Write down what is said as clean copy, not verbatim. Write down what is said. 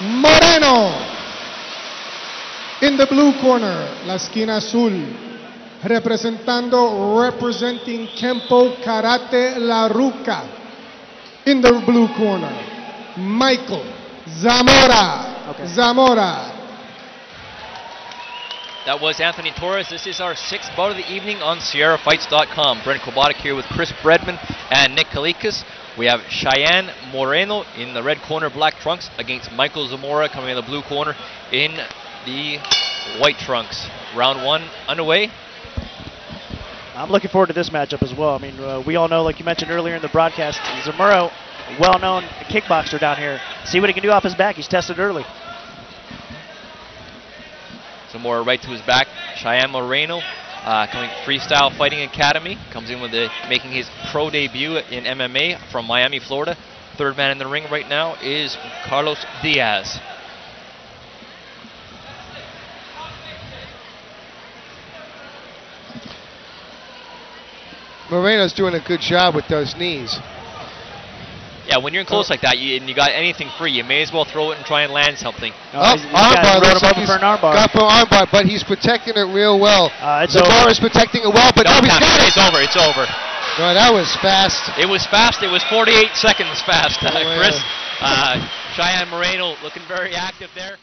Moreno. In the blue corner, la esquina azul, representing Kempo Karate La Ruca. In the blue corner, Michael Zamora. Zamora. That was Anthony Torres. This is our 6th bout of the evening on SierraFights.com. Brent Kobotic here with Chris Bredman and Nick Kalikas. We have Cheyenne Moreno in the red corner, black trunks, against Michael Zamora coming in the blue corner in the white trunks. Round 1 underway. I'm looking forward to this matchup as well. I mean, we all know, like you mentioned earlier in the broadcast, Zamora, well-known kickboxer down here. See what he can do off his back. He's tested early. Zamora right to his back. Cheyenne Moreno, coming Freestyle Fighting Academy, comes in with making his pro debut in MMA from Miami, Florida. Third man in the ring right now is Carlos Diaz. Moreno's doing a good job with those knees. Yeah, when you're in close like that, and you got anything free, you may as well throw it and try and land something. Armbar, looks like he's got for an armbar, but he's protecting it real well. Zamora's protecting it well, but now he's got it. It's over, it's over. No, that was fast. It was fast, it was 48 seconds fast, Chris. Cheyenne Moreno looking very active there.